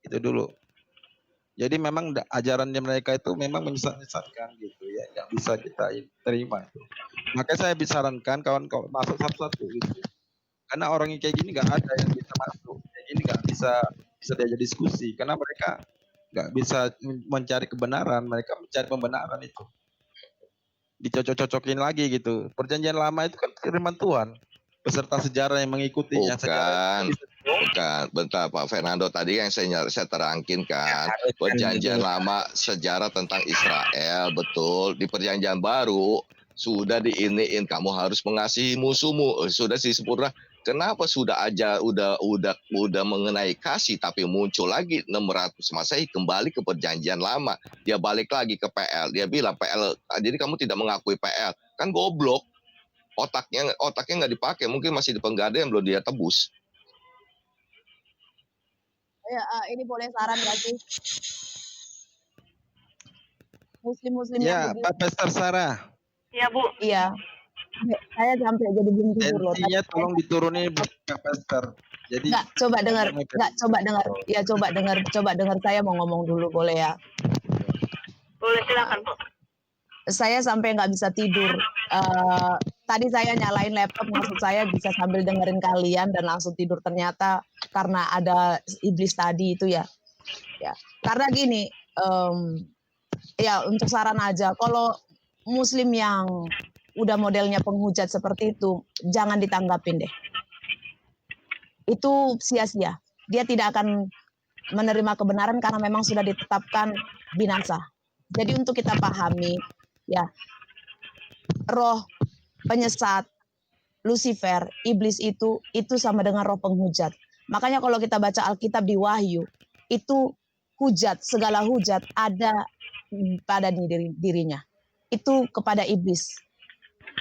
Itu dulu. Jadi memang ajarannya mereka itu memang menyesatkan gitu ya, nggak bisa kita terima itu. Makanya saya sarankan kawan-kawan masuk satu-satu gitu. Karena orang yang kayak gini nggak ada yang bisa masuk, kayak gini nggak bisa bisa diajak diskusi, karena mereka nggak bisa mencari kebenaran, mereka mencari pembenaran itu. Dicocok-cocokin lagi gitu. Perjanjian lama itu kan firman Tuhan. Beserta sejarah yang mengikutinya. Sejarah itu Bukan, bisa bukan. Bentar Pak Fernando, tadi yang saya terangkin kan, perjanjian lama sejarah tentang Israel, betul. Di perjanjian baru sudah diiniin kamu harus mengasihi musuhmu, sudah disempurna. Kenapa sudah aja udah mengenai kasih tapi muncul lagi 600 Masehi kembali ke perjanjian lama. Dia balik lagi ke PL. Dia bilang PL, jadi kamu tidak mengakui PL. Kan goblok. Otaknya nggak dipakai, mungkin masih di penggadaian belum dia tebus. Ya, ini boleh saran nggak sih? Muslim-muslim ya, yang Pak Pastor Sarah. Iya, Bu. Iya. Saya sampai jadi belum tidur loh. Tensinya tolong diturunin Pak Pastor. Jadi coba dengar, coba dengar saya mau ngomong dulu boleh ya? Boleh, silakan, Bu. Saya sampai nggak bisa tidur. Tadi saya nyalain laptop, maksud saya bisa sambil dengerin kalian dan langsung tidur, ternyata karena ada iblis tadi itu ya. Ya, karena gini, ya untuk saran aja, kalau Muslim yang udah modelnya penghujat seperti itu, jangan ditanggapin deh. Itu sia-sia. Dia tidak akan menerima kebenaran karena memang sudah ditetapkan binasa. Jadi untuk kita pahami, ya, roh penyesat, Lucifer, iblis itu sama dengan roh penghujat. Makanya kalau kita baca Alkitab di Wahyu, itu hujat, segala hujat ada pada dirinya. Itu kepada iblis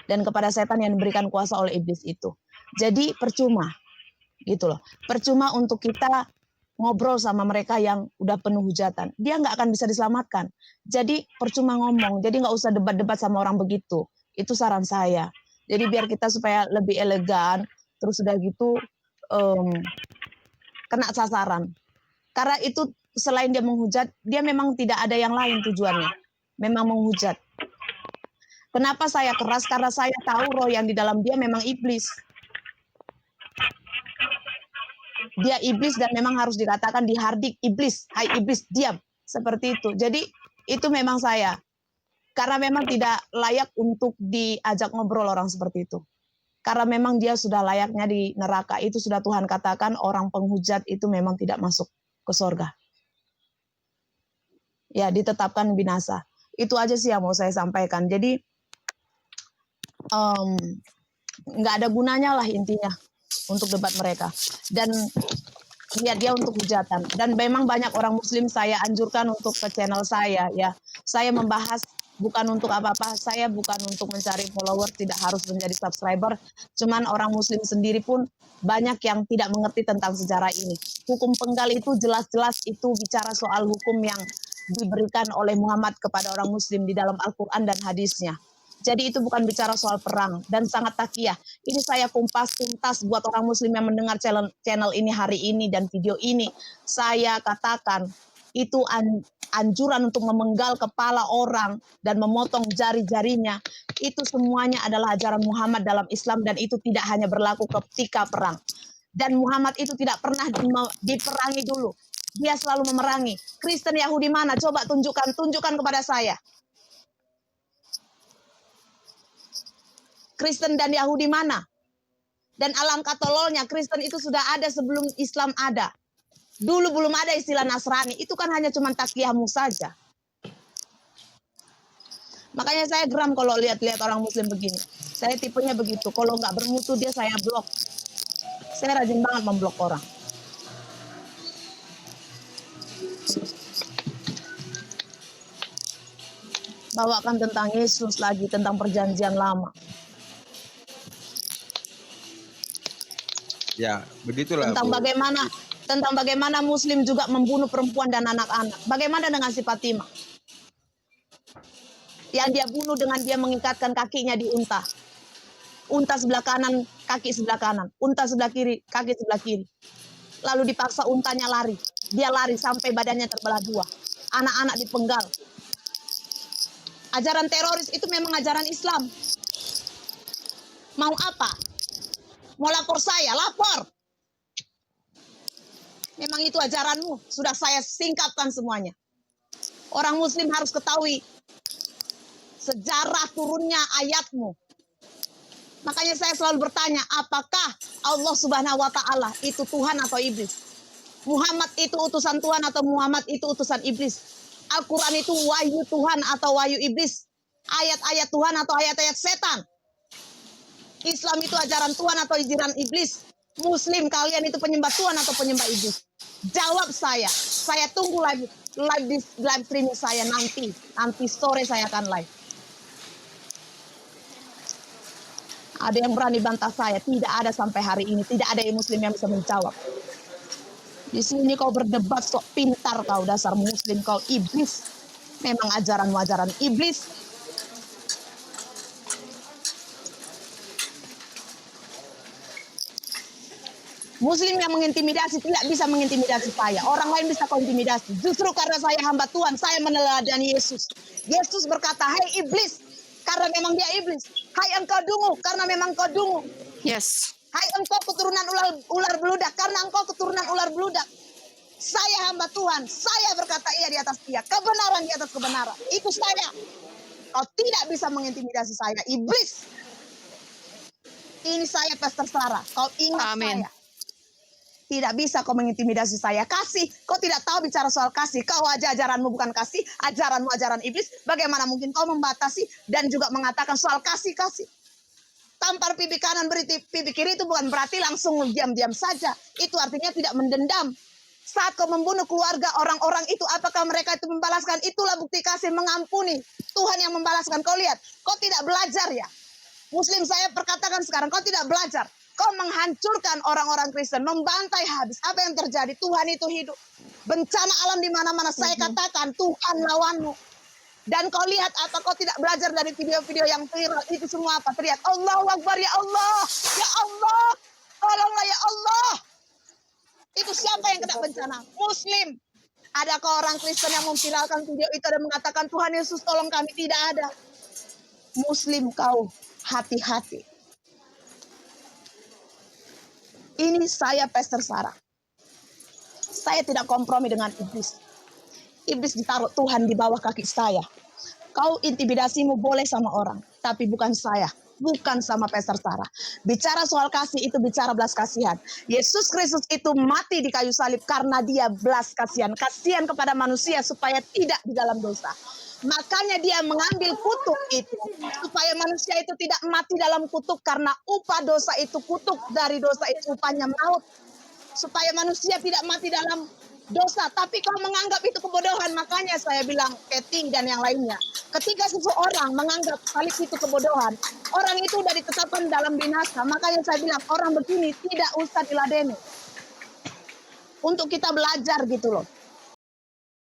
dan kepada setan yang diberikan kuasa oleh iblis itu. Jadi percuma gitu loh. Percuma untuk kita ngobrol sama mereka yang udah penuh hujatan. Dia nggak akan bisa diselamatkan. Jadi percuma ngomong. Jadi nggak usah debat-debat sama orang begitu. Itu saran saya. Jadi biar kita supaya lebih elegan, terus udah gitu kena sasaran. Karena itu selain dia menghujat, dia memang tidak ada yang lain tujuannya. Memang menghujat. Kenapa saya keras? Karena saya tahu roh yang di dalam dia memang iblis. Dia iblis dan memang harus dikatakan dihardik iblis. Hai iblis, diam. Seperti itu. Jadi itu memang saya. Karena memang tidak layak untuk diajak ngobrol orang seperti itu. Karena memang dia sudah layaknya di neraka. Itu sudah Tuhan katakan orang penghujat itu memang tidak masuk ke surga. Ya, ditetapkan binasa. Itu aja sih yang mau saya sampaikan. Jadi nggak ada gunanya lah intinya untuk debat mereka. Dan lihat dia untuk hujatan. Dan memang banyak orang Muslim saya anjurkan untuk ke channel saya. Ya, saya membahas bukan untuk apa-apa. Saya bukan untuk mencari follower, tidak harus menjadi subscriber. Cuman orang Muslim sendiri pun banyak yang tidak mengerti tentang sejarah ini. Hukum penggal itu jelas-jelas itu bicara soal hukum yang diberikan oleh Muhammad kepada orang Muslim di dalam Al-Quran dan hadisnya. Jadi itu bukan bicara soal perang dan sangat takiyah. Ini saya kumpas tuntas buat orang Muslim yang mendengar channel ini hari ini dan video ini. Saya katakan itu anjuran untuk memenggal kepala orang dan memotong jari-jarinya. Itu semuanya adalah ajaran Muhammad dalam Islam dan itu tidak hanya berlaku ketika perang. Dan Muhammad itu tidak pernah diperangi dulu. Dia selalu memerangi. Kristen Yahudi mana? Coba tunjukkan kepada saya. Kristen dan Yahudi mana? Dan alangkah tololnya, Kristen itu sudah ada sebelum Islam ada. Dulu belum ada istilah Nasrani, itu kan hanya cuma takiyahmu saja. Makanya saya geram kalau lihat-lihat orang Muslim begini. Saya tipenya begitu, kalau nggak bermutu dia saya blok. Saya rajin banget memblok orang. Bawakan tentang Yesus lagi, tentang perjanjian lama. Ya, begitulah. Tentang bagaimana Muslim juga membunuh perempuan dan anak-anak. Bagaimana dengan si Fatimah? Yang dia bunuh dengan dia mengikatkan kakinya di unta. Unta sebelah kanan, kaki sebelah kanan. Unta sebelah kiri, kaki sebelah kiri. lalu dipaksa untanya lari. Dia lari sampai badannya terbelah dua. Anak-anak dipenggal. Ajaran teroris itu memang ajaran Islam. Mau apa? Mau lapor saya? Lapor. Memang itu ajaranmu. Sudah saya singkapkan semuanya. Orang muslim harus ketahui sejarah turunnya ayatmu. Makanya saya selalu bertanya, apakah Allah Subhanahu wa Ta'ala itu Tuhan atau iblis? Muhammad itu utusan Tuhan atau Muhammad itu utusan iblis? Al-Quran itu wahyu Tuhan atau wahyu iblis? Ayat-ayat Tuhan atau ayat-ayat setan? Islam itu ajaran Tuhan atau ajaran iblis? Muslim kalian itu penyembah Tuhan atau penyembah iblis? Jawab saya. Saya tunggu live streaming saya nanti. Nanti sore saya akan live. Ada yang berani bantah saya? Tidak ada sampai hari ini. Tidak ada yang muslim yang bisa menjawab. Di sini kau berdebat sok pintar kau, dasar muslim kau iblis. Memang ajaran-ajaran iblis. Muslim yang mengintimidasi tidak bisa mengintimidasi saya. Orang lain bisa kau intimidasi. Justru karena saya hamba Tuhan, saya meneladani Yesus. Yesus berkata, "Hai iblis," karena memang dia iblis. "Hai engkau dungu," karena memang kau dungu. Yes. "Hai engkau keturunan ular beludak," karena engkau keturunan ular beludak. Saya hamba Tuhan, saya berkata iya di atas iya, kebenaran di atas kebenaran. Itu saya. Kau tidak bisa mengintimidasi saya, iblis. Ini saya Pastor Sarah, kau ingat Amin. saya. Tidak bisa kau mengintimidasi saya. Kasih, kau tidak tahu bicara soal kasih. Kau aja ajaranmu bukan kasih, ajaranmu ajaran iblis. Bagaimana mungkin kau membatasi dan juga mengatakan soal kasih-kasih? Tampar pipi kanan beri pipi kiri itu bukan berarti langsung diam-diam saja. Itu artinya tidak mendendam. Saat kau membunuh keluarga orang-orang itu, apakah mereka itu membalaskan? Itulah bukti kasih, mengampuni. Tuhan yang membalaskan. Kau lihat, kau tidak belajar ya. Muslim saya perkatakan sekarang, kau tidak belajar. Kau menghancurkan orang-orang Kristen, membantai habis. Apa yang terjadi? Tuhan itu hidup. Bencana alam di mana-mana saya katakan, Tuhan lawanmu. Dan kau lihat apa? Kau tidak belajar dari video-video yang viral itu semua apa? Teriak, Allahu Akbar, ya Allah, ya Allah, tolonglah ya Allah. Itu siapa yang kena bencana? Muslim. Adakah orang Kristen yang memviralkan video itu dan mengatakan Tuhan Yesus tolong kami? Tidak ada. Muslim kau hati-hati. Ini saya Pastor Sarah. Saya tidak kompromi dengan iblis. Iblis ditaruh Tuhan di bawah kaki saya. Kau intimidasimu boleh sama orang, tapi bukan saya. Bukan sama Pastor Sarah. Bicara soal kasih itu bicara belas kasihan. Yesus Kristus itu mati di kayu salib karena dia belas kasihan. Kasihan kepada manusia supaya tidak di dalam dosa. Makanya dia mengambil kutuk itu. Supaya manusia itu tidak mati dalam kutuk. Karena upah dosa itu kutuk. Dari dosa itu upahnya maut. Supaya manusia tidak mati dalam dosa. Tapi kau menganggap itu kebodohan. Makanya saya bilang Kathy dan yang lainnya. Ketika seseorang menganggap salib itu kebodohan. Orang itu sudah ditetapkan dalam binasa. Makanya saya bilang orang begini tidak usah diladeni. Untuk kita belajar gitu loh.